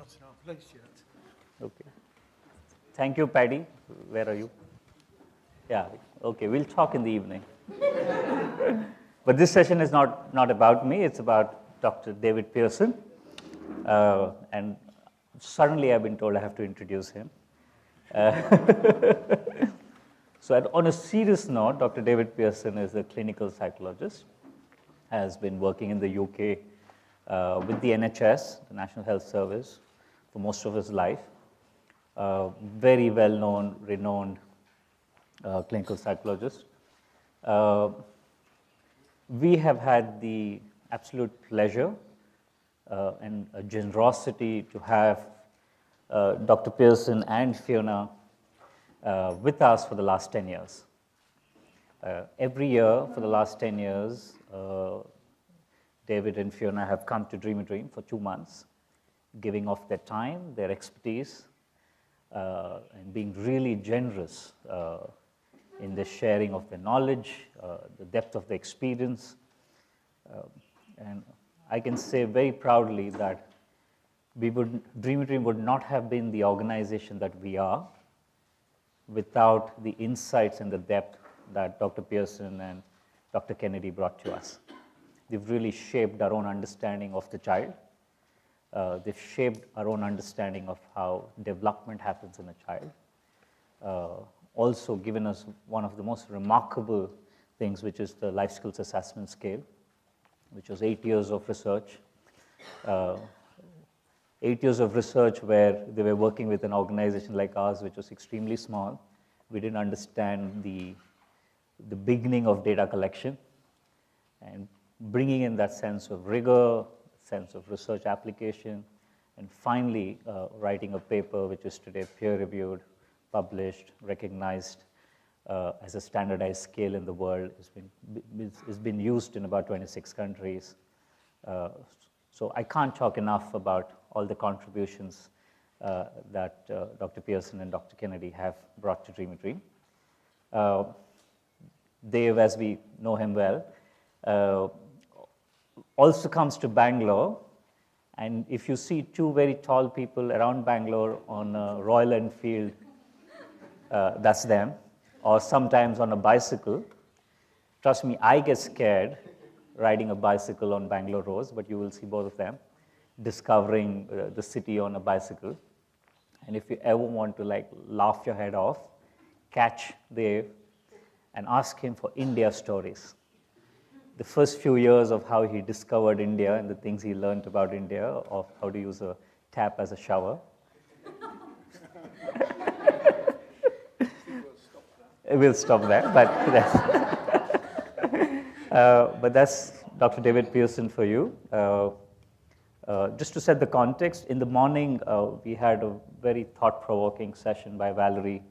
not in our place yet. Okay. Thank you, Paddy. Where are you? Yeah, okay, we'll talk in the evening. But this session is not about me, it's about Dr. David Pearson. And suddenly I've been told I have to introduce him. So on a serious note, Dr. David Pearson is a clinical psychologist, has been working in the UK with the NHS, the National Health Service, for most of his life. Very well-known, renowned clinical psychologist. We have had the absolute pleasure and a generosity to have Dr. Pearson and Fiona with us for the last 10 years. Every year for the last 10 years, David and Fiona have come to Dream a Dream for 2 months, giving of their time, their expertise, and being really generous in the sharing of their knowledge, the depth of the experience. And I can say very proudly that Dream a Dream would not have been the organization that we are without the insights and the depth that Dr. Pearson and Dr. Kennedy brought to us. They've really shaped our own understanding of the child. They've shaped our own understanding of how development happens in a child. Also given us one of the most remarkable things, which is the life skills assessment scale, which was 8 years of research. 8 years of research where they were working with an organization like ours, which was extremely small. We didn't understand the beginning of data collection, and bringing in that sense of rigor, sense of research application, and finally writing a paper which is today peer-reviewed, published, recognized as a standardized scale in the world. It's been used in about 26 countries. So I can't talk enough about all the contributions that Dr. Pearson and Dr. Kennedy have brought to Dream a Dream. Dave, as we know him well, also comes to Bangalore. And if you see two very tall people around Bangalore on a Royal Enfield, that's them, or sometimes on a bicycle. Trust me, I get scared riding a bicycle on Bangalore roads, but you will see both of them discovering the city on a bicycle. And if you ever want to laugh your head off, catch Dave and ask him for India stories. The first few years of how he discovered India and the things he learned about India, of how to use a tap as a shower. We'll stop that, but that's Dr. David Pearson for you. Just to set the context, in the morning we had a very thought-provoking session by Valerie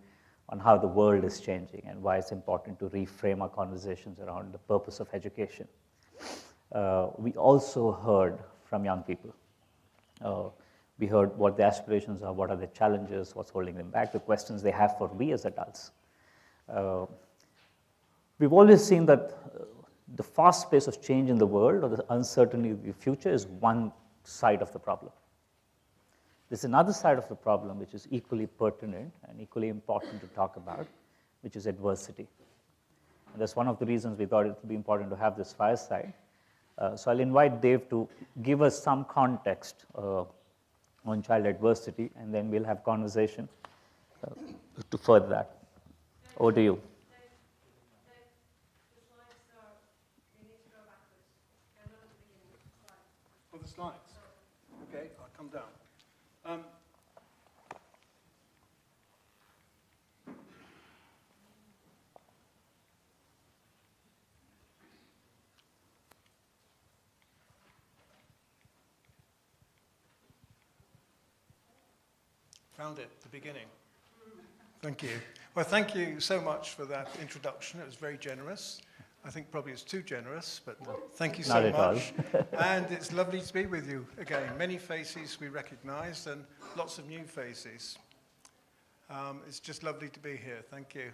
on how the world is changing and why it's important to reframe our conversations around the purpose of education. We also heard from young people. We heard what the aspirations are, what are the challenges, what's holding them back, the questions they have for we as adults. We've always seen that the fast pace of change in the world or the uncertainty of the future is one side of the problem. There's another side of the problem which is equally pertinent and equally important to talk about, which is adversity. And that's one of the reasons we thought it would be important to have this fireside. So I'll invite Dave to give us some context on child adversity, and then we'll have conversation to further that. Over to you. Oh, the slides. Okay, I'll come down. Found it, the beginning. Thank you. Well, thank you so much for that introduction. It was very generous. I think probably it's too generous, but thank you so much. And it's lovely to be with you again. Many faces we recognized and lots of new faces. It's just lovely to be here. Thank you.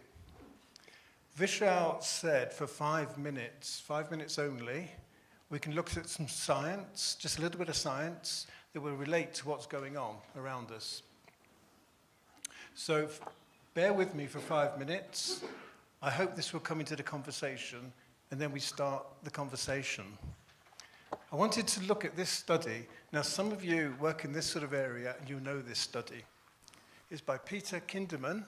Vishal said for 5 minutes only, we can look at some science, just a little bit of science, that will relate to what's going on around us. So bear with me for 5 minutes. I hope this will come into the conversation, and then we start the conversation. I wanted to look at this study. Now, some of you work in this sort of area, and you know this study. It's by Peter Kinderman,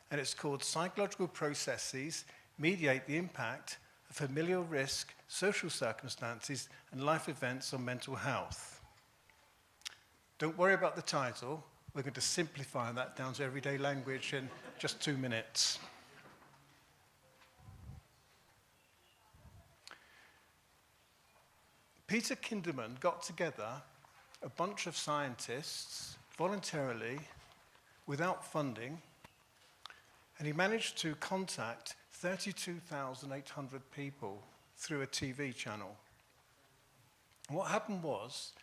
and it's called Psychological Processes Mediate the Impact of Familial Risk, Social Circumstances, and Life Events on Mental Health. Don't worry about the title. We're going to simplify that down to everyday language in just 2 minutes. Peter Kinderman got together a bunch of scientists voluntarily, without funding, and he managed to contact 32,800 people through a TV channel. And what happened was,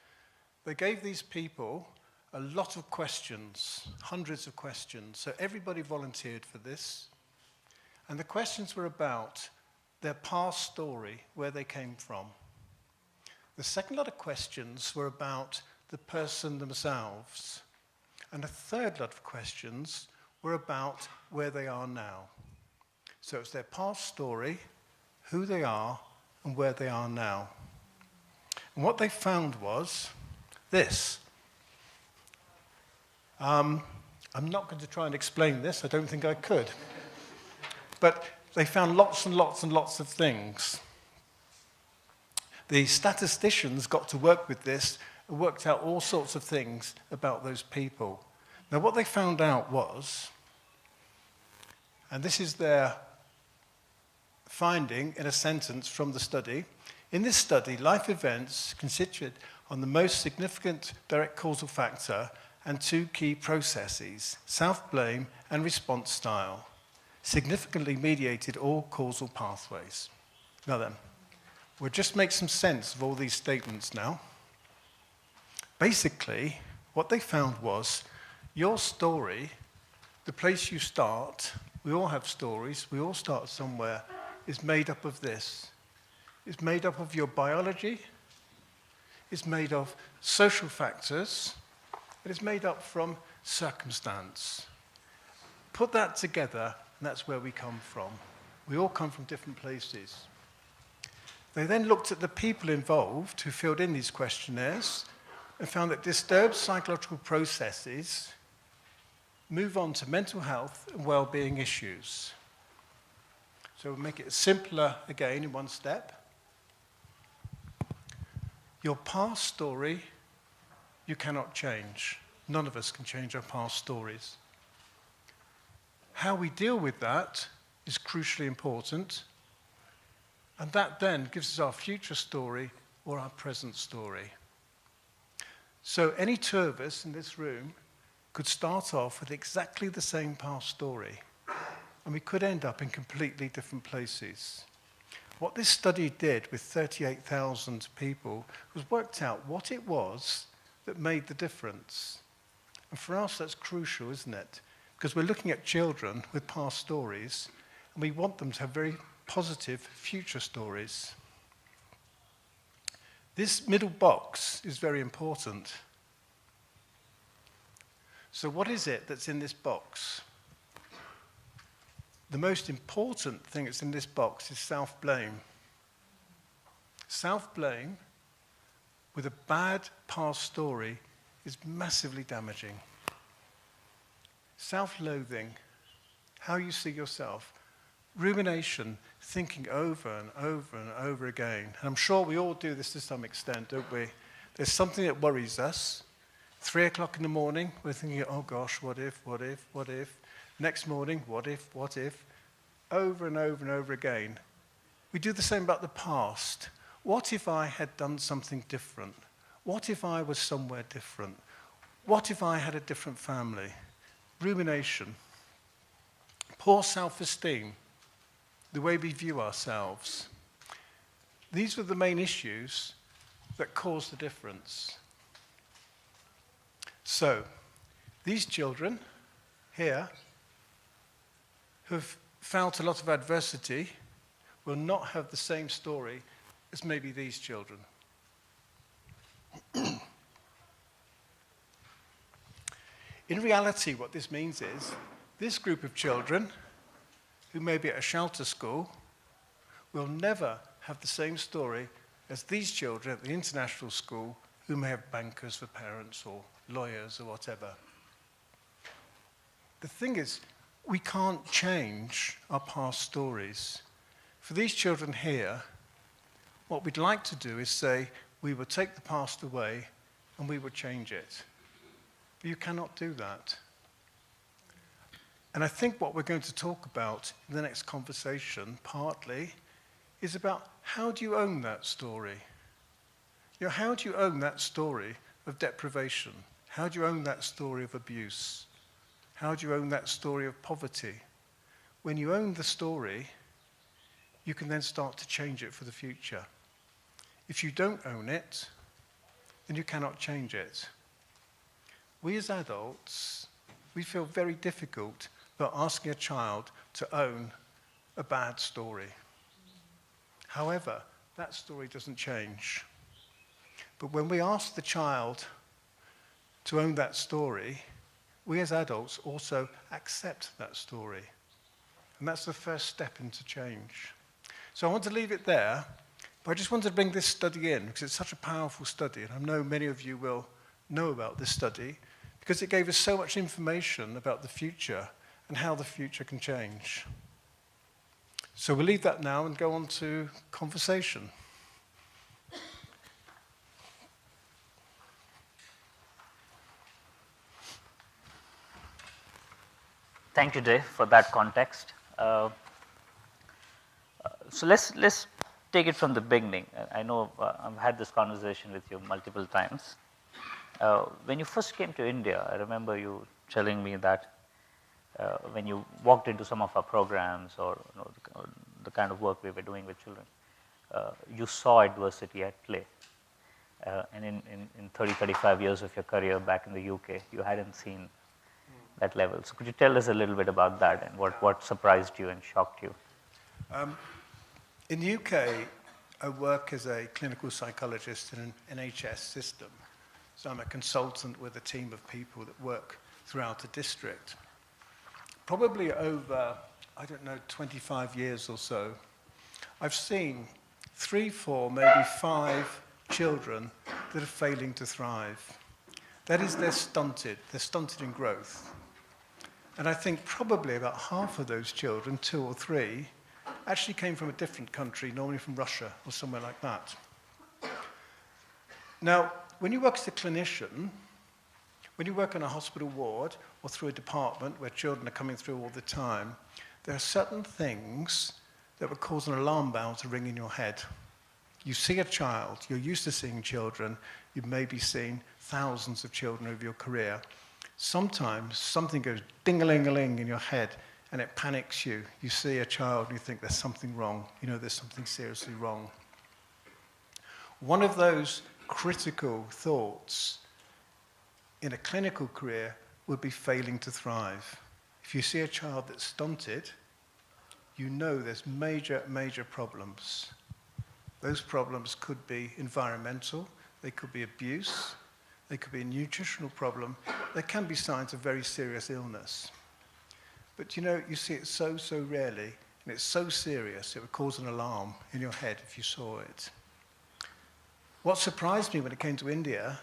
they gave these people a lot of questions, hundreds of questions. So everybody volunteered for this. And the questions were about their past story, where they came from. The second lot of questions were about the person themselves. And the third lot of questions were about where they are now. So it's their past story, who they are, and where they are now. And what they found was this. I'm not going to try and explain this. I don't think I could. But they found lots and lots and lots of things. The statisticians got to work with this and worked out all sorts of things about those people. Now, what they found out was, and this is their finding in a sentence from the study, in this study, life events constituted on the most significant direct causal factor and 2 key processes, self-blame and response style, significantly mediated all causal pathways. Now then, we'll just make some sense of all these statements now. Basically, what they found was your story, the place you start, we all have stories, we all start somewhere, is made up of this. It's made up of your biology, it's made of social factors, and it's made up from circumstance. Put that together, and that's where we come from. We all come from different places. They then looked at the people involved who filled in these questionnaires and found that disturbed psychological processes move on to mental health and well-being issues. So we'll make it simpler again in one step. Your past story, you cannot change. None of us can change our past stories. How we deal with that is crucially important, and that then gives us our future story or our present story. So any 2 of us in this room could start off with exactly the same past story, and we could end up in completely different places. What this study did with 38,000 people was worked out what it was that made the difference. And for us, that's crucial, isn't it? Because we're looking at children with past stories, and we want them to have very positive future stories. This middle box is very important. So what is it that's in this box? The most important thing that's in this box is self-blame. Self-blame with a bad past story is massively damaging. Self-loathing, how you see yourself. Rumination, thinking over and over and over again. And I'm sure we all do this to some extent, don't we? There's something that worries us. 3 o'clock in the morning, we're thinking, oh gosh, what if, what if, what if? Next morning, what if, what if? Over and over and over again. We do the same about the past. What if I had done something different? What if I was somewhere different? What if I had a different family? Rumination. Poor self-esteem. The way we view ourselves. These were the main issues that caused the difference. So, these children here who've felt a lot of adversity will not have the same story as maybe these children. In reality, what this means is this group of children who may be at a shelter school will never have the same story as these children at the international school who may have bankers for parents or lawyers or whatever. The thing is, we can't change our past stories. For these children here, what we'd like to do is say, we will take the past away and we will change it. But you cannot do that. And I think what we're going to talk about in the next conversation, partly, is about how do you own that story? You know, how do you own that story of deprivation? How do you own that story of abuse? How do you own that story of poverty? When you own the story, you can then start to change it for the future. If you don't own it, then you cannot change it. We as adults, we feel very difficult about asking a child to own a bad story. However, that story doesn't change. But when we ask the child to own that story, we as adults also accept that story. And that's the first step into change. So I want to leave it there, but I just wanted to bring this study in because it's such a powerful study, and I know many of you will know about this study because it gave us so much information about the future and how the future can change. So we'll leave that now and go on to conversation. Thank you, Dave, for that context. So let's take it from the beginning. I know I've had this conversation with you multiple times. When you first came to India, I remember you telling me that when you walked into some of our programs or the kind of work we were doing with children, you saw adversity at play. And in 30, 35 years of your career back in the UK, you hadn't seen that level. So could you tell us a little bit about that and what surprised you and shocked you? In the UK, I work as a clinical psychologist in an NHS system. So I'm a consultant with a team of people that work throughout a district. Probably over, 25 years or so, I've seen 3, 4, maybe 5 children that are failing to thrive. That is, they're stunted in growth. And I think probably about half of those children, 2 or 3, actually came from a different country, normally from Russia or somewhere like that. Now, when you work as a clinician, when you work in a hospital ward or through a department where children are coming through all the time, there are certain things that would cause an alarm bell to ring in your head. You see a child, you're used to seeing children, you've maybe seen thousands of children over your career. Sometimes something goes ding-a-ling-a-ling in your head and it panics you. You see a child and you think there's something wrong. You know there's something seriously wrong. One of those critical thoughts in a clinical career would be failing to thrive. If you see a child that's stunted, you know there's major, major problems. Those problems could be environmental, they could be abuse, they could be a nutritional problem, there can be signs of very serious illness. But you see it so, so rarely, and it's so serious, it would cause an alarm in your head if you saw it. What surprised me when it came to India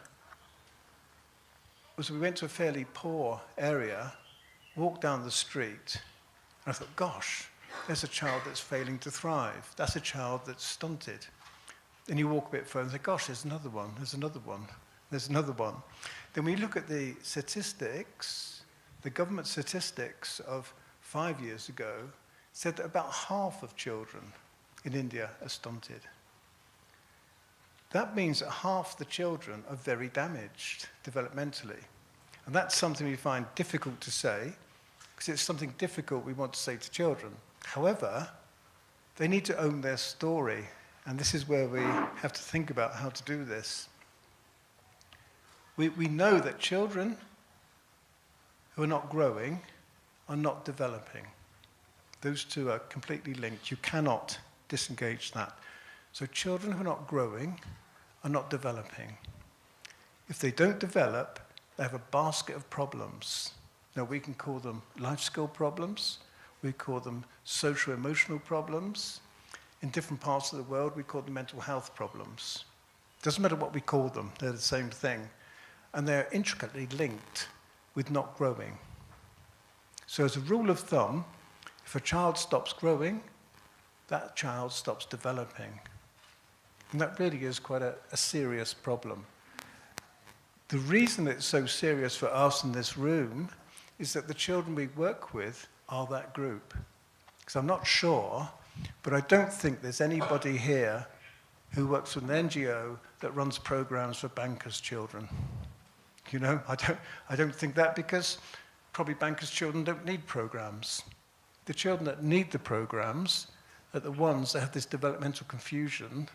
was we went to a fairly poor area, walked down the street, and I thought, gosh, there's a child that's failing to thrive. That's a child that's stunted. Then you walk a bit further and say, gosh, there's another one, there's another one, there's another one. Then when you look at the statistics, the government statistics of 5 years ago said that about half of children in India are stunted. That means that half the children are very damaged developmentally. And that's something we find difficult to say, because it's something difficult we want to say to children. However, they need to own their story, and this is where we have to think about how to do this. We know that children who are not growing are not developing. Those two are completely linked. You cannot disengage that. So children who are not growing are not developing. If they don't develop, they have a basket of problems. Now, we can call them life skill problems. We call them social-emotional problems. In different parts of the world, we call them mental health problems. Doesn't matter what we call them, they're the same thing. And they're intricately linked with not growing. So as a rule of thumb, if a child stops growing, that child stops developing. And that really is quite a serious problem. The reason it's so serious for us in this room is that the children we work with are that group. Because I'm not sure, but I don't think there's anybody here who works with an NGO that runs programs for bankers' children. You know, I don't think that, because probably bankers' children don't need programs. The children that need the programs are the ones that have this developmental confusion,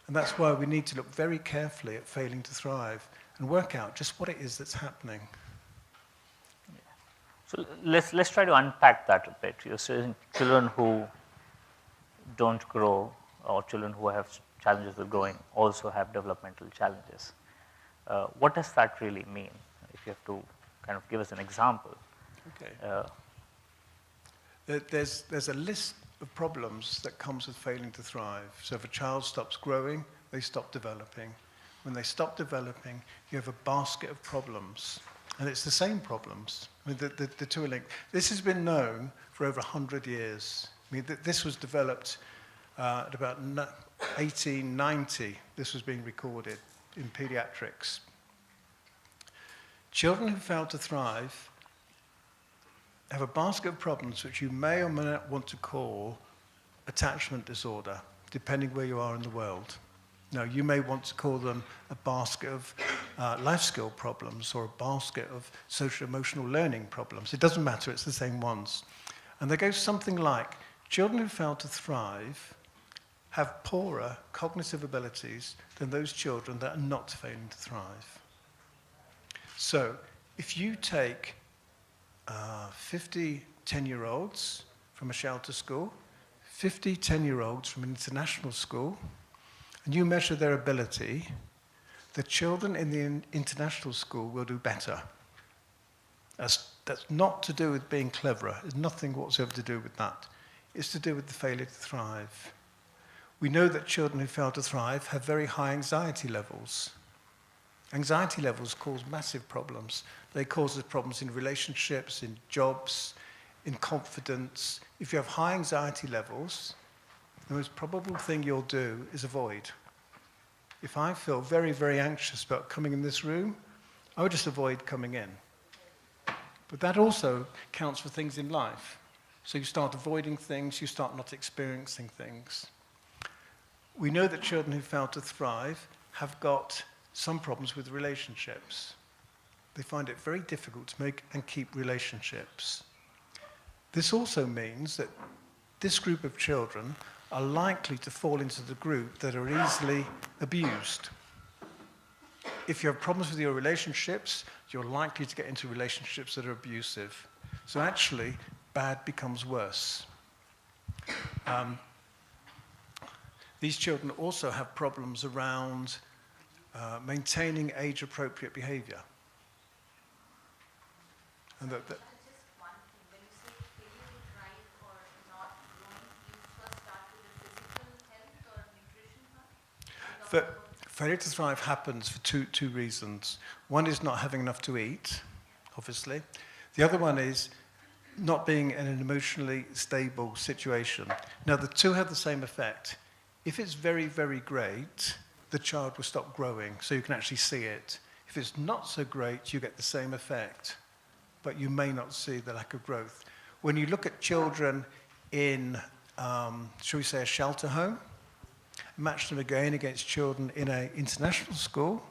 and that's why we need to look very carefully at failing to thrive and work out just what it is that's happening. So let's try to unpack that a bit. You're saying children who don't grow, or children who have challenges with growing, also have developmental challenges. What does that really mean? If you have to kind of give us an example. Okay. There's a list of problems that comes with failing to thrive. So if a child stops growing, they stop developing. When they stop developing, you have a basket of problems. And it's the same problems. I mean, the two are linked. This has been known for over 100 years. I mean, this was developed at about 1890. This was being recorded in pediatrics. Children who fail to thrive have a basket of problems which you may or may not want to call attachment disorder, depending where you are in the world. Now, you may want to call them a basket of life skill problems or a basket of social-emotional learning problems. It doesn't matter, it's the same ones. And they go something like, children who fail to thrive have poorer cognitive abilities than those children that are not failing to thrive. So, if you take 50 10-year-olds from a shelter school, 50 10-year-olds from an international school, and you measure their ability, the children in the international school will do better. That's not to do with being cleverer. There's nothing whatsoever to do with that. It's to do with the failure to thrive. We know that children who fail to thrive have very high anxiety levels. Anxiety levels cause massive problems. They cause us problems in relationships, in jobs, in confidence. If you have high anxiety levels, the most probable thing you'll do is avoid. If I feel very, very anxious about coming in this room, I would just avoid coming in. But that also counts for things in life. So you start avoiding things, you start not experiencing things. We know that children who fail to thrive have got some problems with relationships. They find it very difficult to make and keep relationships. This also means that this group of children are likely to fall into the group that are easily abused. If you have problems with your relationships, you're likely to get into relationships that are abusive. So actually, bad becomes worse. These children also have problems around maintaining age-appropriate behavior. And that Just one thing, when you say failure to thrive or not growing, you first start with the physical health or nutrition part? failure to thrive happens for two reasons. One is not having enough to eat, obviously. The other one is not being in an emotionally stable situation. Now, the two have the same effect. If it's very, very great, the child will stop growing, so you can actually see it. If it's not so great, you get the same effect, but you may not see the lack of growth. When you look at children in, shall we say, a shelter home, match them again against children in an international school,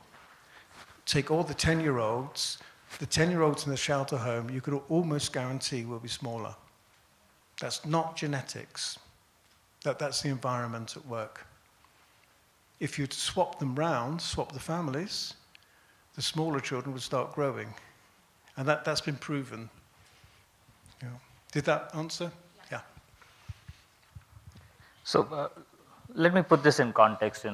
take all the 10-year-olds in the shelter home, you could almost guarantee will be smaller. That's not genetics. That's the environment at work. If you swap them round, swap the families, the smaller children would start growing. And that's been proven. Yeah. Did that answer? Yeah. So let me put this in context.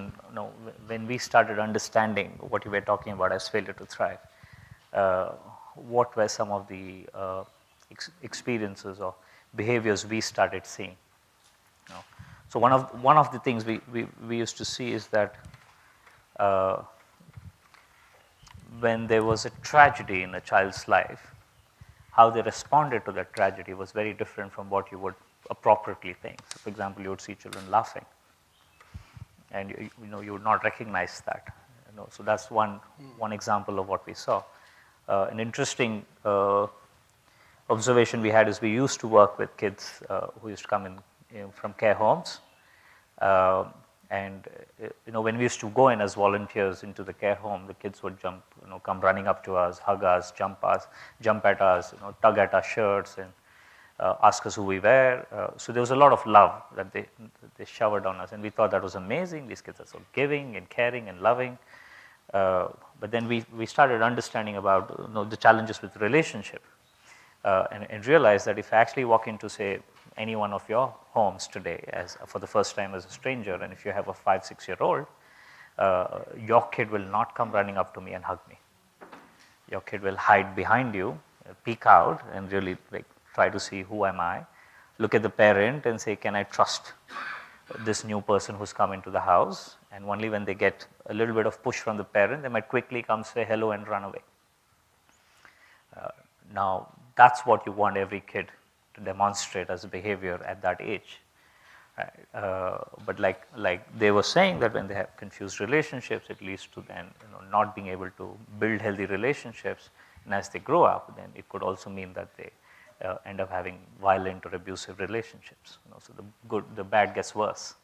When we started understanding what you were talking about as failure to thrive, what were some of the experiences or behaviors we started seeing? So one of the things we used to see is that when there was a tragedy in a child's life, how they responded to that tragedy was very different from what you would appropriately think. So for example, you would see children laughing, and you would not recognize that. So that's one example of what we saw. An interesting observation we had is we used to work with kids who used to come in from care homes, and when we used to go in as volunteers into the care home, the kids would come running up to us, hug us, jump at us, tug at our shirts, and ask us who we were. So there was a lot of love that they showered on us, and we thought that was amazing. These kids are so giving and caring and loving. But then we started understanding about the challenges with relationship, and realized that if I actually walk into, say, any one of your homes today for the first time as a stranger, and if you have a 5-6-year-old, your kid will not come running up to me and hug me. Your kid will hide behind you, peek out, and really try to see who am I, look at the parent and say, can I trust this new person who's come into the house? And only when they get a little bit of push from the parent, they might quickly come say hello and run away. Now, that's what you want every kid to demonstrate as a behavior at that age. But like they were saying, that when they have confused relationships, it leads to then not being able to build healthy relationships. And as they grow up, then it could also mean that they end up having violent or abusive relationships. So the bad gets worse.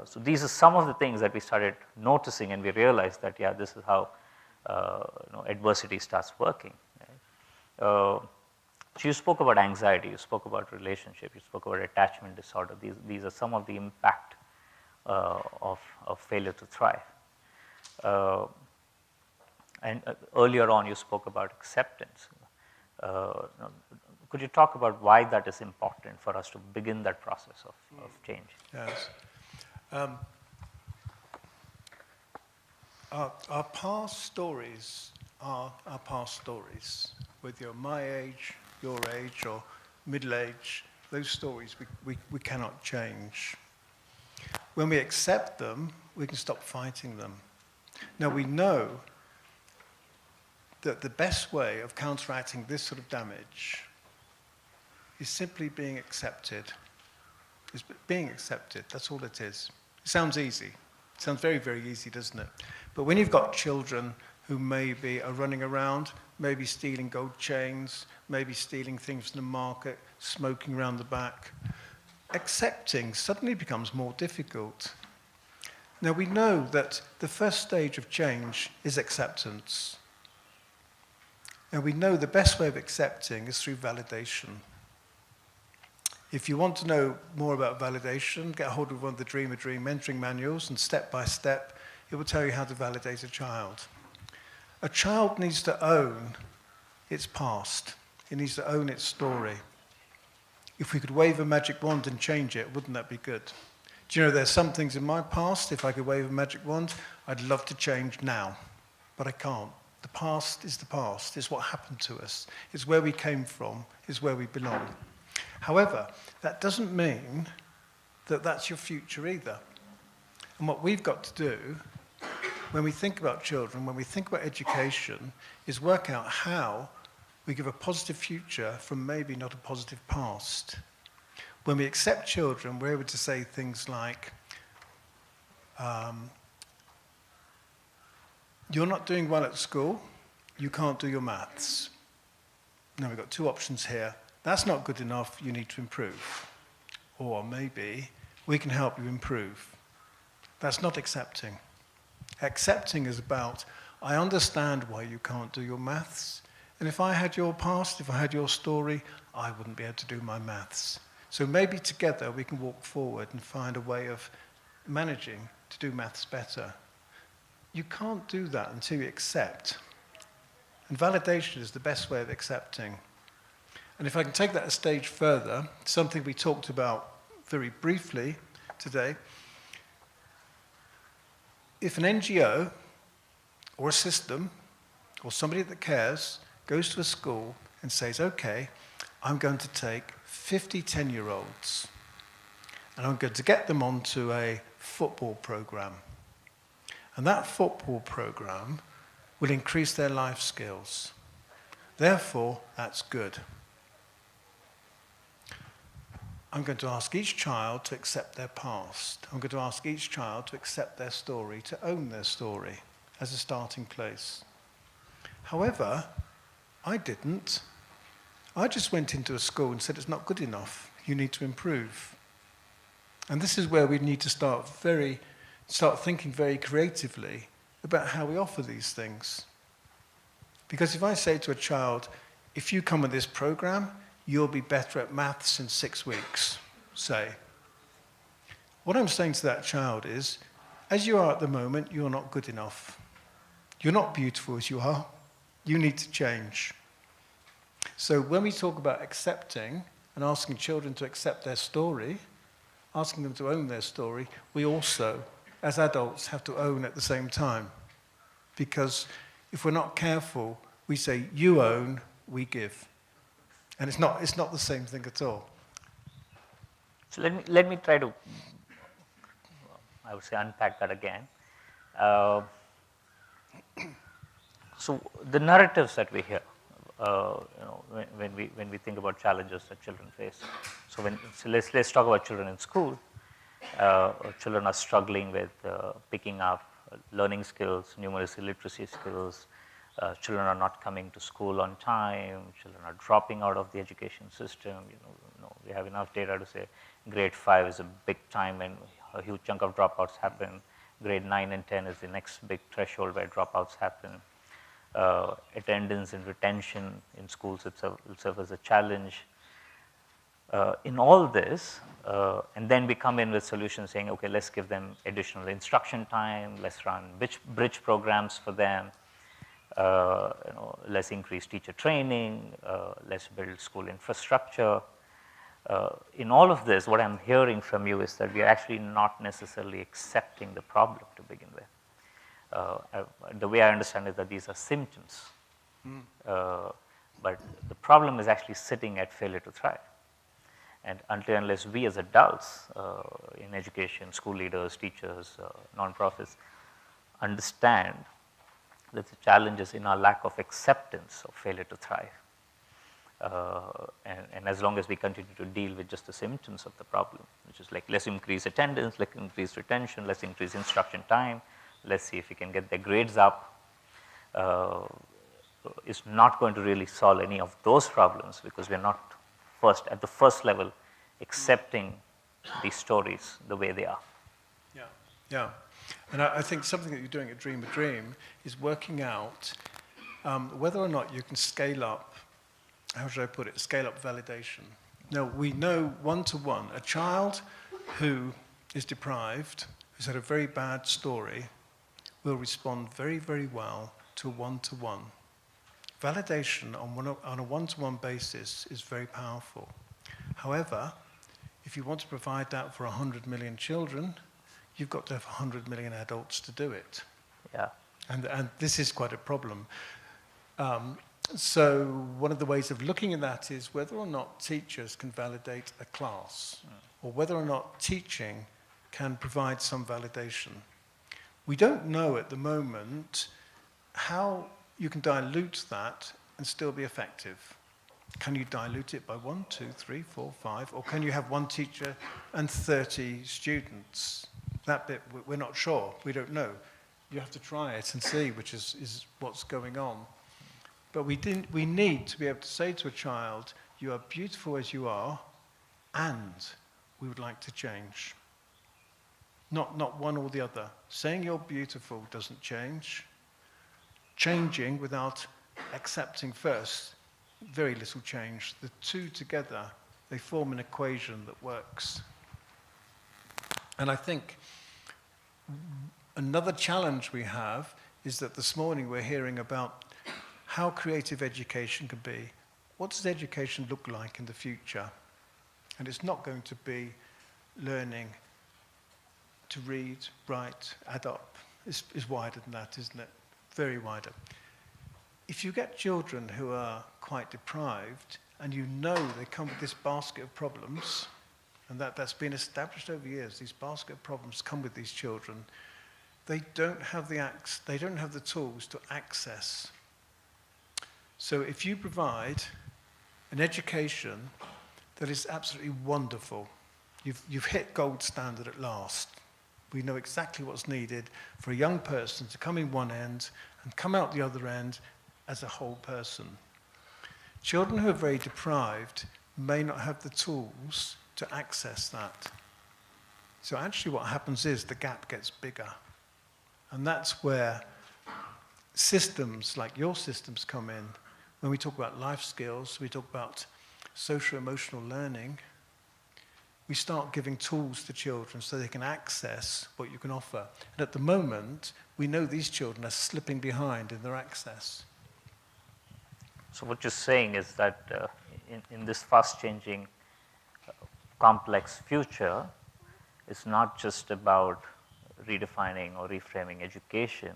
So these are some of the things that we started noticing, and we realized that this is how adversity starts working. Right? So you spoke about anxiety, you spoke about relationship, you spoke about attachment disorder. These are some of the impact of failure to thrive. And earlier on, you spoke about acceptance. Could you talk about why that is important for us to begin that process of change? Yes. Our past stories are our past stories. Whether you're my age, your age, or middle age, those stories we cannot change. When we accept them, we can stop fighting them. Now we know that the best way of counteracting this sort of damage is simply being accepted. It's being accepted, that's all it is. It sounds easy. It sounds very, very easy, doesn't it? But when you've got children who maybe are running around, maybe stealing gold chains, maybe stealing things from the market, smoking around the back, accepting suddenly becomes more difficult. Now we know that the first stage of change is acceptance. And we know the best way of accepting is through validation. If you want to know more about validation, get hold of one of the Dream a Dream mentoring manuals, and step by step, it will tell you how to validate a child. A child needs to own its past. It needs to own its story. If we could wave a magic wand and change it, wouldn't that be good? Do you know there's some things in my past, if I could wave a magic wand, I'd love to change now, but I can't. The past is the past. It's what happened to us. It's where we came from. It's where we belong. However, that doesn't mean that that's your future either. And what we've got to do when we think about children, when we think about education, is work out how we give a positive future from maybe not a positive past. When we accept children, we're able to say things like, you're not doing well at school, you can't do your maths. Now we've got two options here. That's not good enough, you need to improve. Or maybe we can help you improve. That's not accepting. Accepting is about, I understand why you can't do your maths, and if I had your past, if I had your story, I wouldn't be able to do my maths. So maybe together we can walk forward and find a way of managing to do maths better. You can't do that until you accept. And validation is the best way of accepting. And if I can take that a stage further, something we talked about very briefly today, if an NGO or a system or somebody that cares goes to a school and says, okay, I'm going to take 50 10-year-olds and I'm going to get them onto a football program. And that football program will increase their life skills. Therefore, that's good. I'm going to ask each child to accept their past. I'm going to ask each child to accept their story, to own their story as a starting place. However, I didn't. I just went into a school and said, it's not good enough. You need to improve. And this is where we need to start thinking very creatively about how we offer these things. Because if I say to a child, if you come with this program, you'll be better at maths in 6 weeks, say. What I'm saying to that child is, as you are at the moment, you're not good enough. You're not beautiful as you are. You need to change. So when we talk about accepting and asking children to accept their story, asking them to own their story, we also, as adults, have to own at the same time. Because if we're not careful, we say, you own, we give. And it's not the same thing at all. So let me try to, I would say, unpack that again. So the narratives that we hear, when we think about challenges that children face. So let's talk about children in school. Children are struggling with picking up learning skills, numeracy, literacy skills. Children are not coming to school on time. Children are dropping out of the education system. We have enough data to say grade 5 is a big time and a huge chunk of dropouts happen. Grade 9 and 10 is the next big threshold where dropouts happen. Attendance and retention in schools itself as a challenge. In all this, and then we come in with solutions saying, okay, let's give them additional instruction time, let's run bridge programs for them, let's increase teacher training, let's build school infrastructure. In all of this, what I'm hearing from you is that we are actually not necessarily accepting the problem to begin with. The way I understand it, that these are symptoms. But the problem is actually sitting at failure to thrive. And until unless we as adults in education, school leaders, teachers, nonprofits, understand that the challenge is in our lack of acceptance of failure to thrive. And as long as we continue to deal with just the symptoms of the problem, which is like, let's increase attendance, let's increase retention, let's increase instruction time, let's see if we can get their grades up, is not going to really solve any of those problems because we're not at the first level accepting these stories the way they are. Yeah. And I think something that you're doing at Dream a Dream is working out whether or not you can scale up, how should I put it, scale up validation. Now, we know one-to-one, a child who is deprived, who's had a very bad story, will respond very, very well to one-to-one. Validation on a one-to-one basis is very powerful. However, if you want to provide that for 100 million children, you've got to have 100 million adults to do it. Yeah. And this is quite a problem. So one of the ways of looking at that is whether or not teachers can validate a class, or whether or not teaching can provide some validation. We don't know at the moment how you can dilute that and still be effective. Can you dilute it by 1, 2, 3, 4, 5, or can you have one teacher and 30 students? That bit, we're not sure. We don't know. You have to try it and see, which is what's going on. But we need to be able to say to a child, you are beautiful as you are, and we would like to change. Not one or the other. Saying you're beautiful doesn't change. Changing without accepting first, very little change. The two together, they form an equation that works. And I think another challenge we have is that this morning we're hearing about how creative education can be. What does education look like in the future? And it's not going to be learning to read, write, add up. is wider than that, isn't it? Very wider. If you get children who are quite deprived, and you know they come with this basket of problems, and that's been established over years, these basket of problems come with these children, they don't have the tools to access. So if you provide an education that is absolutely wonderful, you've hit gold standard at last. We know exactly what's needed for a young person to come in one end and come out the other end as a whole person. Children who are very deprived may not have the tools to access that. So actually what happens is the gap gets bigger. And that's where systems like your systems come in. When we talk about life skills, we talk about social-emotional learning, we start giving tools to children so they can access what you can offer. And at the moment, we know these children are slipping behind in their access. So what you're saying is that in this fast-changing, complex future, it's not just about redefining or reframing education,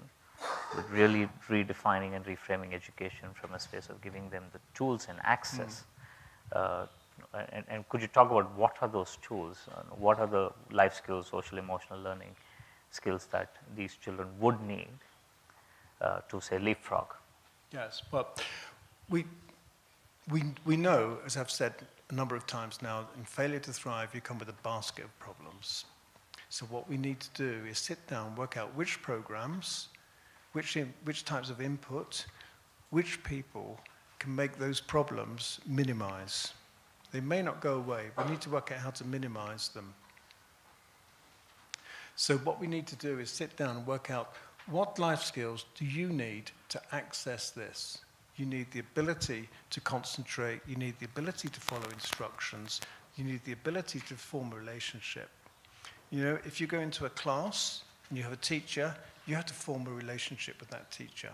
but really redefining and reframing education from a space of giving them the tools and access. And could you talk about what are those tools? What are the life skills, social emotional learning skills that these children would need to, say, leapfrog? Yes, well, we know, as I've said a number of times now, in failure to thrive, you come with a basket of problems. So what we need to do is sit down, work out which programs, which types of input, which people can make those problems minimize. They may not go away. We need to work out how to minimize them. So what we need to do is sit down and work out what life skills do you need to access this. You need the ability to concentrate. You need the ability to follow instructions. You need the ability to form a relationship. You know, if you go into a class and you have a teacher, you have to form a relationship with that teacher.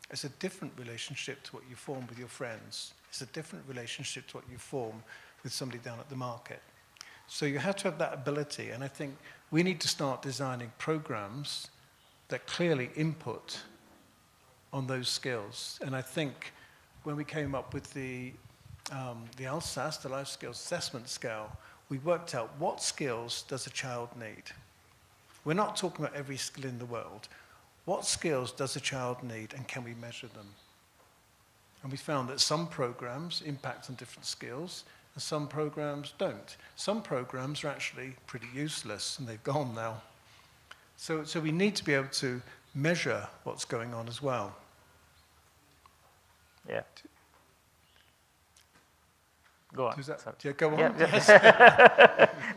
It's a different relationship to what you form with your friends. It's a different relationship to what you form with somebody down at the market. So you have to have that ability, and I think we need to start designing programs that clearly input on those skills. And I think when we came up with the LSAS, the Life Skills Assessment Scale, we worked out what skills does a child need. We're not talking about every skill in the world. What skills does a child need, and can we measure them? And we found that some programs impact on different skills, and some programs don't. Some programs are actually pretty useless, and they've gone now. So we need to be able to measure what's going on as well. Yeah. Go on. Yeah, go on. Yeah. Yes.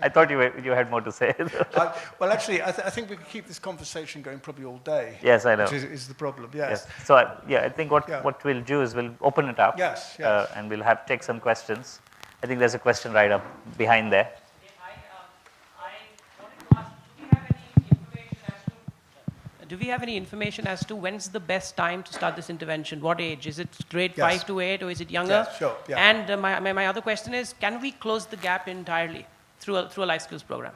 I thought you had more to say. Well, actually, I think we could keep this conversation going probably all day. Yes, I know. Which is the problem, yes. So, I think what we'll do is we'll open it up. Yes. And we'll take some questions. I think there's a question right up behind there. Do we have any information as to when's the best time to start this intervention? What age? Is it grade Yes. 5 to 8, or is it younger? Yes, sure, yeah. And my other question is, can we close the gap entirely through a life skills program?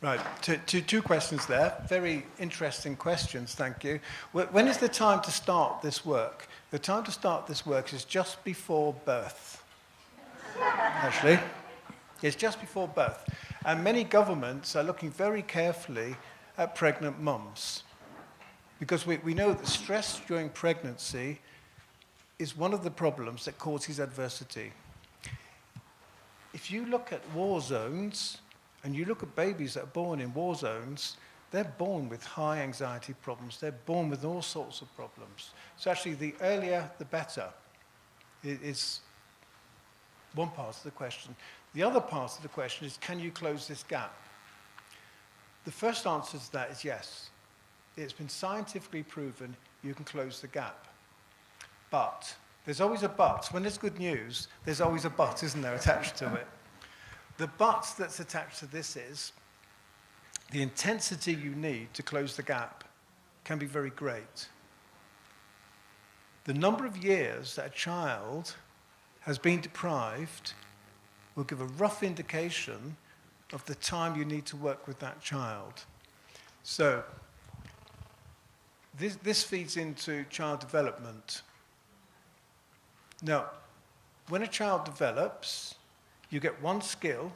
Right, two questions there. Very interesting questions, thank you. When is the time to start this work? The time to start this work is just before birth, actually. It's just before birth. And many governments are looking very carefully at pregnant mums, because we know that stress during pregnancy is one of the problems that causes adversity. If you look at war zones, and you look at babies that are born in war zones, they're born with high anxiety problems. They're born with all sorts of problems. So actually, the earlier, the better, is one part of the question. The other part of the question is, can you close this gap? The first answer to that is yes. It's been scientifically proven you can close the gap. But, there's always a but. When there's good news, there's always a but, isn't there, attached to it? The but that's attached to this is the intensity you need to close the gap can be very great. The number of years that a child has been deprived will give a rough indication of the time you need to work with that child. So, this feeds into child development. Now, when a child develops, you get one skill,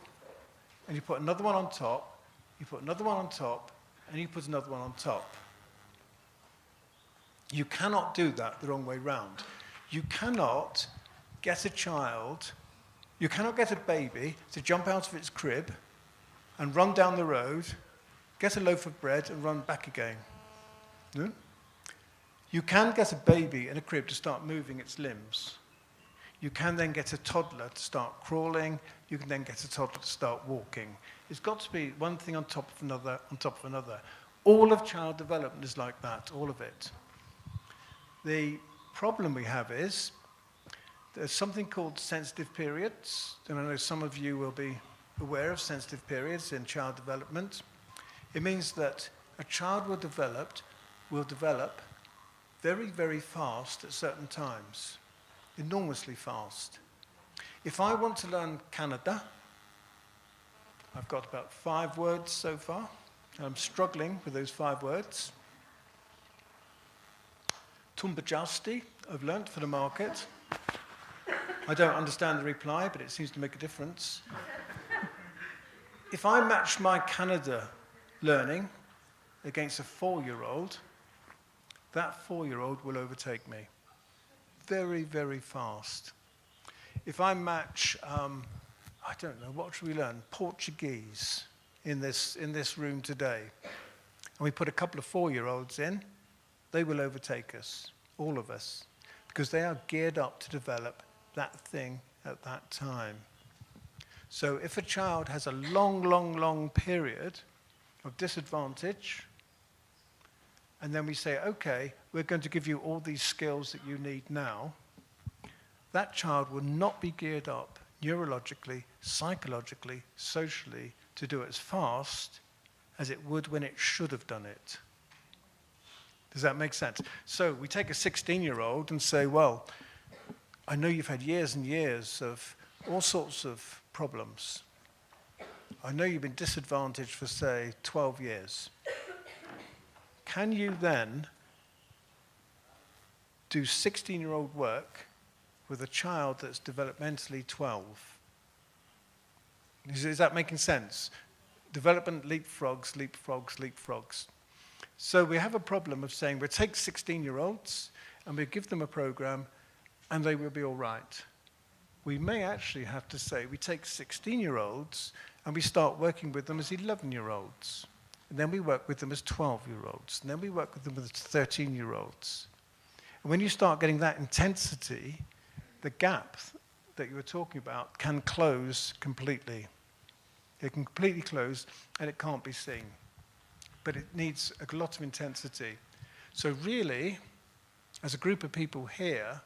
and you put another one on top, you put another one on top, and you put another one on top. You cannot do that the wrong way round. You cannot get a child, you cannot get a baby to jump out of its crib and run down the road, get a loaf of bread and run back again. No? You can get a baby in a crib to start moving its limbs. You can then get a toddler to start crawling. You can then get a toddler to start walking. It's got to be one thing on top of another, on top of another. All of child development is like that, all of it. The problem we have is there's something called sensitive periods, and I know some of you will be aware of sensitive periods in child development. It means that a child will develop very, very fast at certain times, enormously fast. If I want to learn Kannada, I've got about 5 words so far. I'm struggling with those 5 words. Tumba Jasti, I've learnt for the market. I don't understand the reply, but it seems to make a difference. If I match my Kannada learning against a 4-year-old, that 4-year-old will overtake me very, very fast. If I match, I don't know, what should we learn? Portuguese in this room today, and we put a couple of 4-year-olds in, they will overtake us, all of us, because they are geared up to develop that thing at that time. So if a child has a long, long, long period of disadvantage, and then we say, okay, we're going to give you all these skills that you need now, that child will not be geared up neurologically, psychologically, socially to do it as fast as it would when it should have done it. Does that make sense? So we take a 16-year-old and say, well, I know you've had years and years of all sorts of problems. I know you've been disadvantaged for, say, 12 years. Can you then do 16-year-old work with a child that's developmentally 12? Is that making sense? Development leapfrogs, leapfrogs, leapfrogs. So we have a problem of saying we'll take 16-year-olds and we'll give them a program and they will be all right. We may actually have to say we take 16-year-olds and we start working with them as 11-year-olds. And then we work with them as 12-year-olds. And then we work with them as 13-year-olds. And when you start getting that intensity, the gap that you were talking about can close completely. It can completely close and it can't be seen. But it needs a lot of intensity. So really, as a group of people here,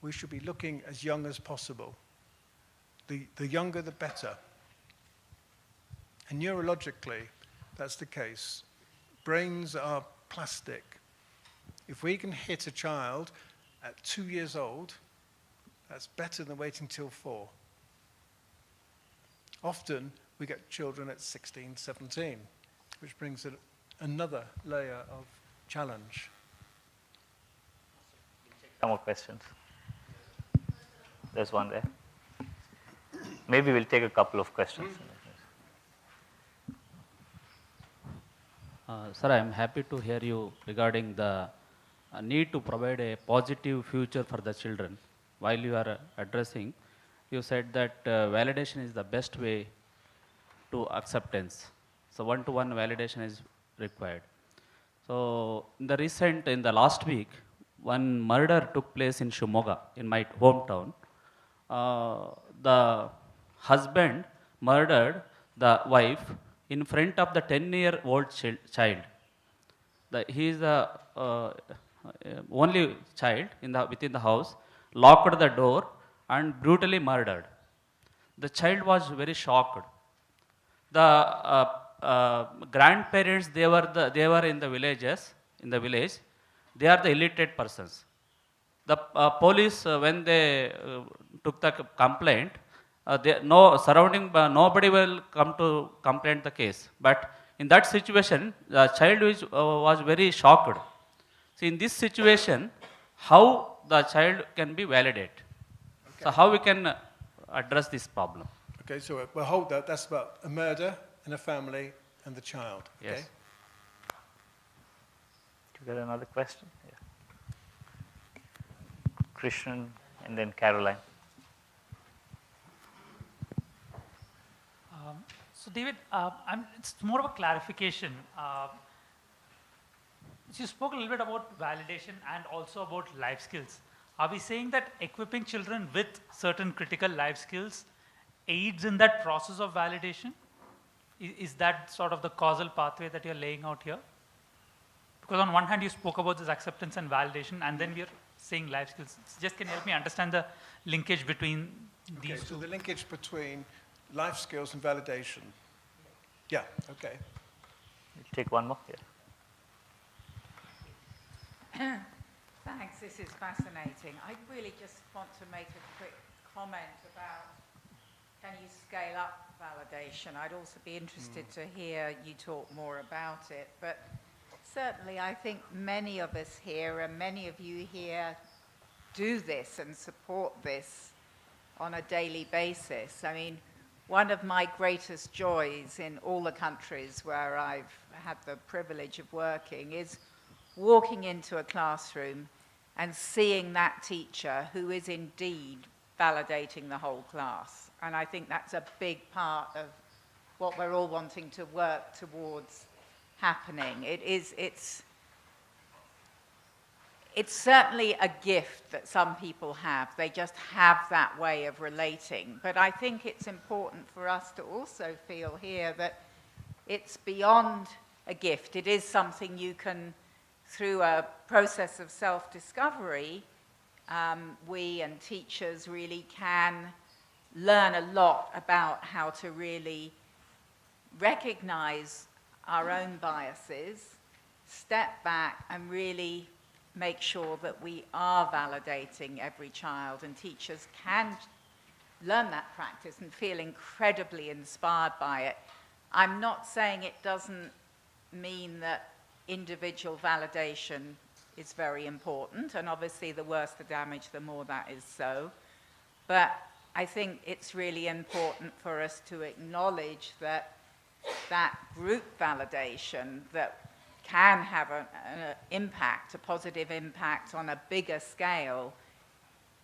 we should be looking as young as possible. The younger, the better. And neurologically, that's the case. Brains are plastic. If we can hit a child at 2 years old, that's better than waiting till 4. Often, we get children at 16, 17, which brings another layer of challenge. Some more questions. There's one there. Maybe we'll take a couple of questions. Sir, I am happy to hear you regarding the need to provide a positive future for the children. While you are addressing, you said that validation is the best way to acceptance. So one-to-one validation is required. So in the last week, one murder took place in Shimoga, in my hometown. The husband murdered the wife in front of the 10-year-old child. He is the only child within the house, locked the door and brutally murdered. The child was very shocked. The grandparents, they were in the village. They are the illiterate persons. The police, when they took the complaint, nobody will come to complain the case. But in that situation, the child was very shocked. So in this situation, how the child can be validated? So how we can address this problem? Okay, so we'll hold that. That's about a murder in a family and the child. Okay? Yes. Do you get another question? Yeah. Christian and then Caroline. So David, it's more of a clarification. So you spoke a little bit about validation and also about life skills. Are we saying that equipping children with certain critical life skills aids in that process of validation? Is that sort of the causal pathway that you're laying out here? Because on one hand you spoke about this acceptance and validation, and then we're saying life skills. Just can you help me understand the linkage between these So two? the linkage between life skills and validation. Yeah, okay. Take one more. Yeah. Thanks, this is fascinating. I really just want to make a quick comment about, can you scale up validation? I'd also be interested to hear you talk more about it, but certainly I think many of us here and many of you here do this and support this on a daily basis. I mean, one of my greatest joys in all the countries where I've had the privilege of working is walking into a classroom and seeing that teacher who is indeed validating the whole class. And I think that's a big part of what we're all wanting to work towards happening. It's certainly a gift that some people have. They just have that way of relating. But I think it's important for us to also feel here that it's beyond a gift. It is something you can, through a process of self-discovery, we and teachers really can learn a lot about how to really recognize our own biases, step back and really make sure that we are validating every child, and teachers can learn that practice and feel incredibly inspired by it. I'm not saying it doesn't mean that individual validation is very important, and obviously the worse the damage, the more that is so. But I think it's really important for us to acknowledge that that group validation that can have an impact, a positive impact on a bigger scale,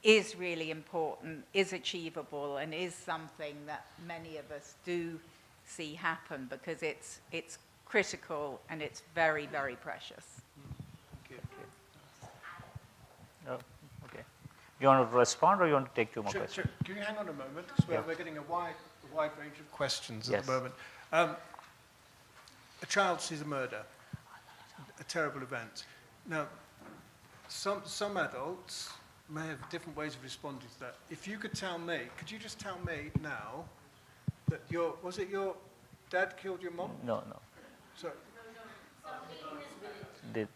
is really important, is achievable, and is something that many of us do see happen because it's critical and it's very, very precious. Thank you. Oh, okay. You want to respond or you want to take two more Sure, questions? sure. Can you hang on a moment? Because Yeah. we're getting a wide range of questions Yes. at the moment. A child sees a murder, a terrible event. Now, some adults may have different ways of responding to that. If you could tell me, could you just tell me now that was it your dad killed your mom? No. So, Did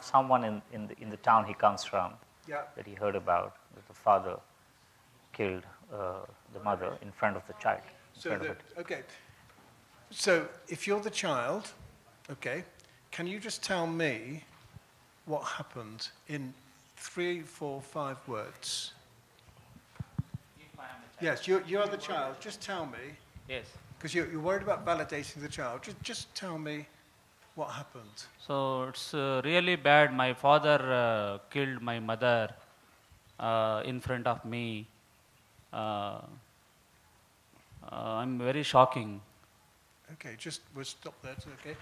someone in the town he comes from yeah. that he heard about that the father killed the mother in front of the child. Okay. So if you're the child, okay, can you just tell me what happened in 3, 4, 5 words? Yes, you're the child. Just tell me. Yes. Because you're worried about validating the child. Just tell me what happened. So it's really bad. My father killed my mother in front of me. I'm very shocking. Okay, we'll stop there. Okay.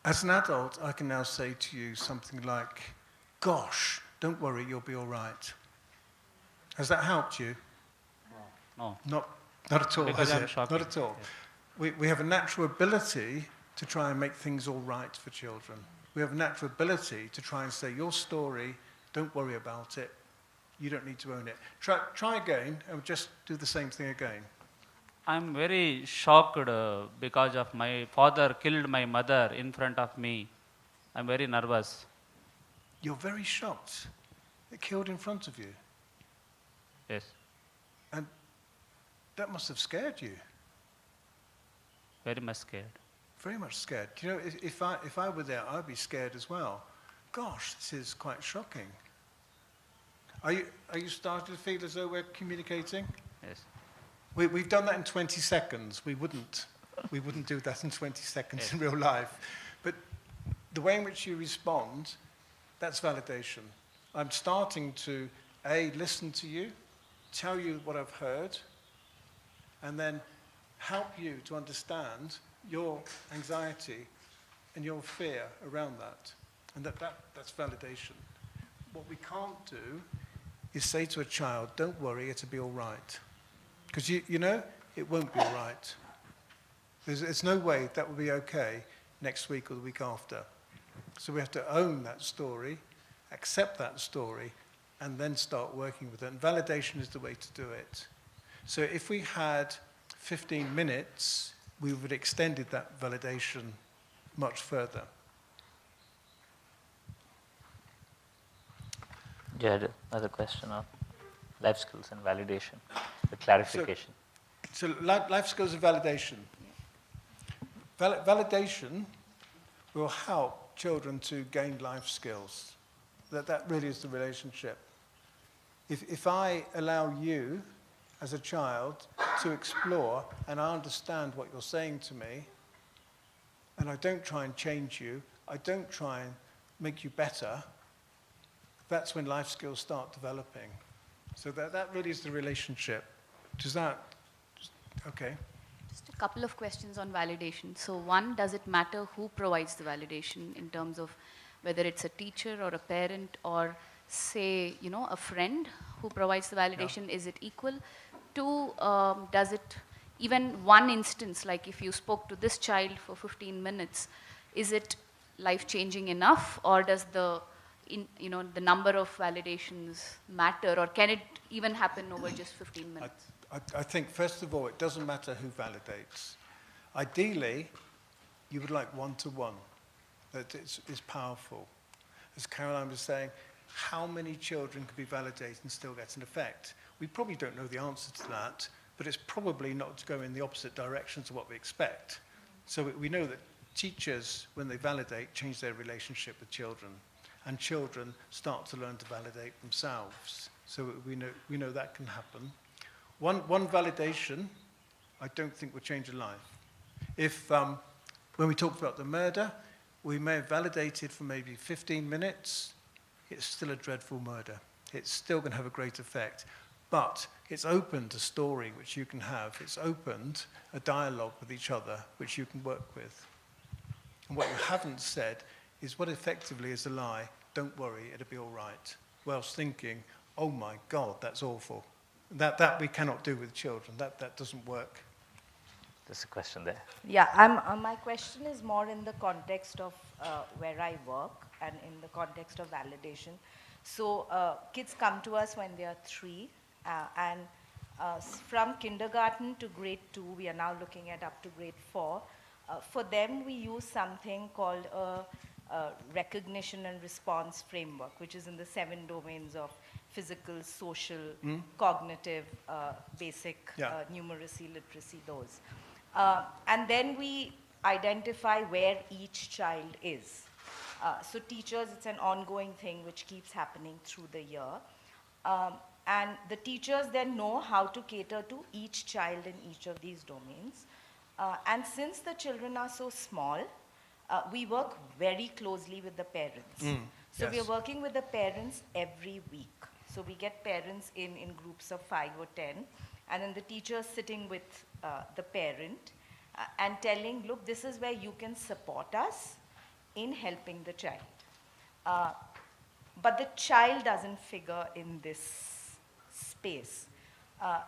As an adult, I can now say to you something like, gosh, don't worry, you'll be all right. Has that helped you? No. Not at all, Because has I'm it? shocked. Not at all. We have a natural ability to try and make things all right for children. We have a natural ability to try and say, your story, don't worry about it. You don't need to own it. Try again and just do the same thing again. I'm very shocked because of my father killed my mother in front of me. I'm very nervous. You're very shocked. It killed in front of you. Yes. And that must have scared you. Very much scared. very much scared. You know, if I were there, I'd be scared as well. Gosh, this is quite shocking. Are you starting to feel as though we're communicating? Yes. We've done that in 20 seconds. We wouldn't do that in 20 seconds in real life. But the way in which you respond, that's validation. I'm starting to, A, listen to you, tell you what I've heard, and then help you to understand your anxiety and your fear around that. And that's validation. What we can't do is say to a child, don't worry, it'll be all right. Because you know, it won't be all right. There's no way that will be okay next week or the week after. So we have to own that story, accept that story, and then start working with it. And validation is the way to do it. So if we had 15 minutes, we would have extended that validation much further. You had another question on life skills and validation, the clarification. So life skills and validation. Validation will help children to gain life skills. That really is the relationship. If I allow you as a child to explore and I understand what you're saying to me, and I don't try and change you, I don't try and make you better, that's when life skills start developing. So that really is the relationship. Does that, okay. Just a couple of questions on validation. So one, does it matter who provides the validation in terms of whether it's a teacher or a parent or say, you know, a friend who provides the validation? Yeah. Is it equal? Two, does it, even one instance, like if you spoke to this child for 15 minutes, is it life-changing enough, or does the number of validations matter, or can it even happen over just 15 minutes? I think, first of all, it doesn't matter who validates. Ideally, you would like one-to-one. That it's powerful. As Caroline was saying, how many children could be validated and still get an effect? We probably don't know the answer to that, but it's probably not to go in the opposite direction to what we expect. So we know that teachers, when they validate, change their relationship with children, and children start to learn to validate themselves. So we know that can happen. One validation, I don't think will change a life. If, when we talked about the murder, we may have validated for maybe 15 minutes, it's still a dreadful murder. It's still going to have a great effect. But it's opened a story which you can have. It's opened a dialogue with each other which you can work with. And what you haven't said is what effectively is a lie. Don't worry, it'll be all right. Whilst thinking, oh my God, that's awful. That we cannot do with children. That doesn't work. There's a question there. Yeah, my question is more in the context of where I work and in the context of validation. So kids come to us when they are 3, and from kindergarten to grade 2, we are now looking at up to grade 4. For them, we use something called a recognition and response framework, which is in the 7 domains of physical, social, cognitive, basic, numeracy, literacy, those. And then we identify where each child is. So teachers, it's an ongoing thing which keeps happening through the year. And the teachers then know how to cater to each child in each of these domains. And since the children are so small, we work very closely with the parents. So we are working with the parents every week. So we get parents in groups of 5 or 10, and then the teacher sitting with the parent and telling, look, this is where you can support us in helping the child. But the child doesn't figure in this space.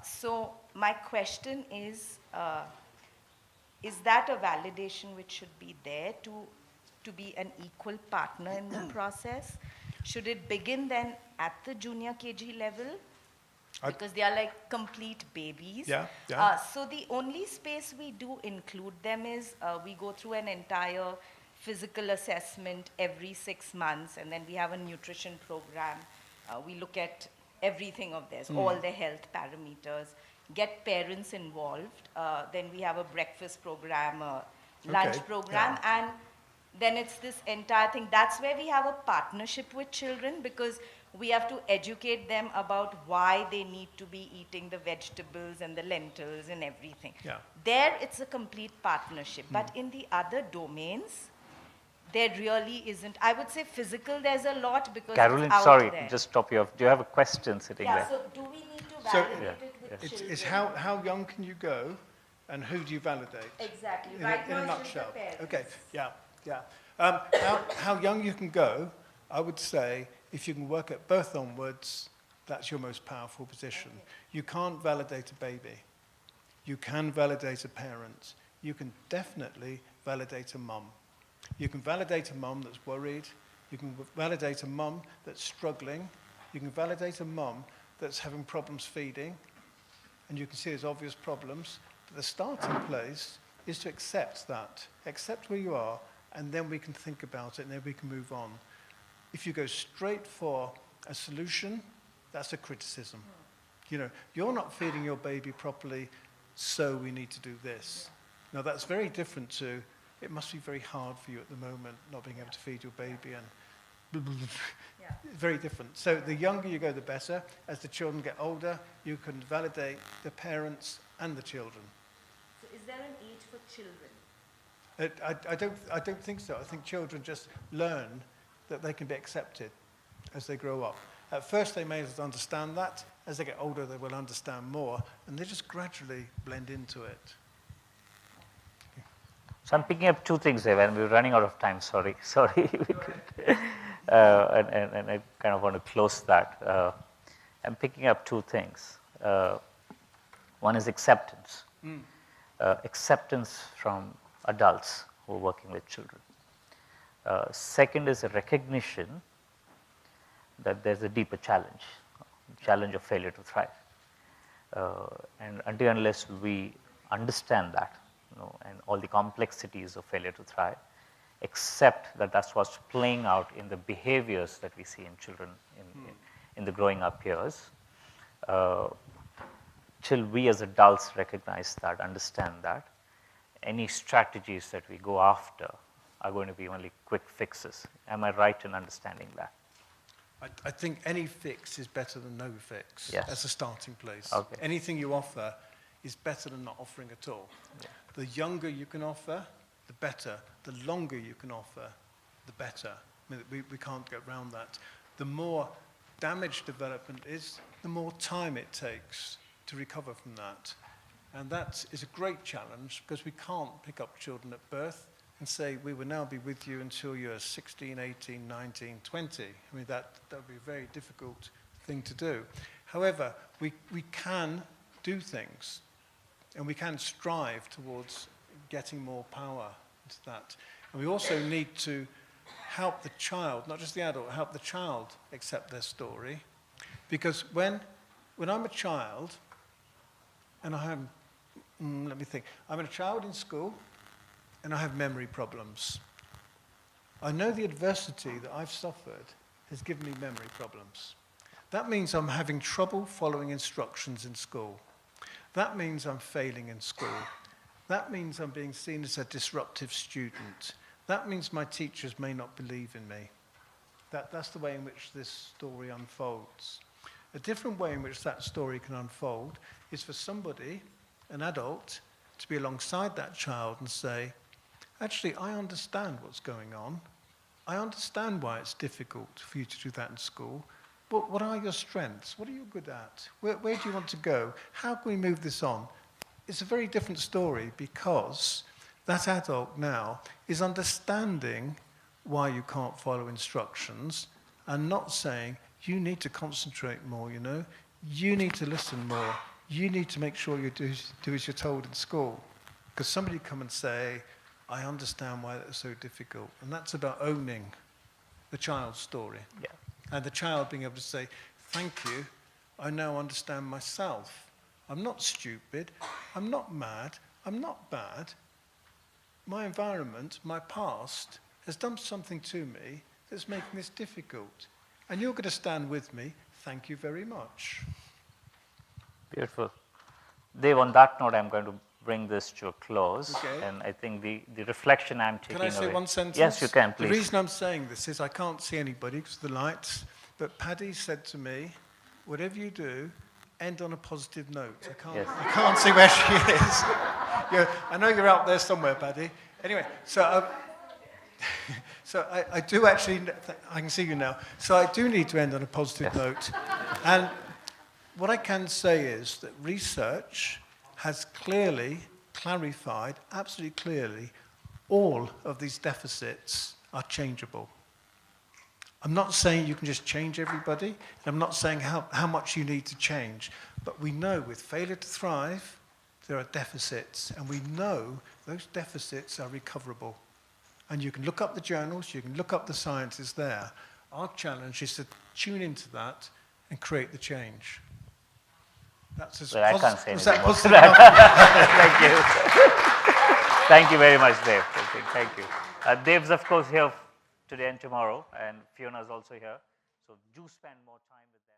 So my question is that a validation which should be there to be an equal partner in the process? Should it begin then at the junior KG level? Because they are like complete babies. So the only space we do include them is we go through an entire physical assessment every 6 months, and then we have a nutrition program. We look at everything of theirs, all their health parameters, get parents involved. Then we have a breakfast program, lunch Okay, program, and then it's this entire thing. That's where we have a partnership with children, because we have to educate them about why they need to be eating the vegetables and the lentils and everything. Yeah. There, it's a complete partnership. But in the other domains, there really isn't. I would say physical, there's a lot, because Carolyn, it's out sorry, there. just stop you off. Do you have a question sitting Yeah, there? so do we need to So- validate Yeah, it with It's, children? it's how young can you go and who do you validate? Exactly. In Right a now, it's just the nutshell. parents. Okay, yeah, yeah. How young you can go, I would say, if you can work at birth onwards, that's your most powerful position. You can't validate a baby. You can validate a parent. You can definitely validate a mum. You can validate a mum that's worried. You can validate a mum that's struggling. You can validate a mum that's having problems feeding. And you can see there's obvious problems. But the starting place is to accept that. Accept where you are, and then we can think about it, and then we can move on. If you go straight for a solution, that's a criticism. You know, you're not feeding your baby properly, so we need to do this. Now, that's very different to, it must be very hard for you at the moment, not being able to feed your baby, and Yeah. very different. So the younger you go, the better. As the children get older, you can validate the parents and the children. So is there an age for children? I don't think so. I think children just learn that they can be accepted as they grow up. At first, they may not understand that. As they get older, they will understand more, and they just gradually blend into it. So I'm picking up two things there, and we're running out of time. Sorry. And I kind of want to close that. I'm picking up two things. One is acceptance. Acceptance from adults who are working with children. Second is a recognition that there's a deeper challenge of failure to thrive. And until unless we understand that, and all the complexities of failure to thrive, accept that that's what's playing out in the behaviors that we see in children in the growing up years, till we as adults recognize that, understand that, any strategies that we go after are going to be only quick fixes. Am I right in understanding that? I think any fix is better than no fix. Yes. As a starting place. Okay. Anything you offer is better than not offering at all. Yeah. The younger you can offer, the better. The longer you can offer, the better. I mean, we can't get around that. The more damaged development is, the more time it takes to recover from that. And that is a great challenge, because we can't pick up children at birth and say, we will now be with you until you're 16, 18, 19, 20. I mean, that would be a very difficult thing to do. However, we can do things, and we can strive towards getting more power into that. And we also need to help the child, not just the adult, help the child accept their story. Because when I'm a child, and I have, let me think, I'm a child in school, and I have memory problems. I know the adversity that I've suffered has given me memory problems. That means I'm having trouble following instructions in school. That means I'm failing in school. That means I'm being seen as a disruptive student. That means my teachers may not believe in me. That's the way in which this story unfolds. A different way in which that story can unfold is for somebody, an adult, to be alongside that child and say, actually, I understand what's going on. I understand why it's difficult for you to do that in school. But what are your strengths? What are you good at? Where do you want to go? How can we move this on? It's a very different story, because that adult now is understanding why you can't follow instructions and not saying, you need to concentrate more, You need to listen more. You need to make sure you do as you're told in school. Because somebody come and say, I understand why that's so difficult. And that's about owning the child's story. Yeah. And the child being able to say, thank you, I now understand myself. I'm not stupid, I'm not mad, I'm not bad. My environment, my past, has done something to me that's making this difficult. And you're going to stand with me, thank you very much. Beautiful. Dave, on that note, I'm going to bring this to a close. Okay. And I think the reflection I'm taking away. Can I say one sentence? Yes, you can, please. The reason I'm saying this is I can't see anybody because of the lights, but Paddy said to me, whatever you do, end on a positive note. Yes. I can't see where she is. I know you're out there somewhere, Paddy. Anyway, so I do actually, I can see you now. So I do need to end on a positive note. And what I can say is that research has clearly clarified, absolutely clearly, all of these deficits are changeable. I'm not saying you can just change everybody, and I'm not saying how much you need to change, but we know with failure to thrive, there are deficits, and we know those deficits are recoverable. And you can look up the journals, you can look up the science is there. Our challenge is to tune into that and create the change. That's as I can't say was anything that more. positive enough? Thank you. Thank you very much, Dave. Thank you. Dave's, of course, here today and tomorrow, and Fiona is also here. So do spend more time with them.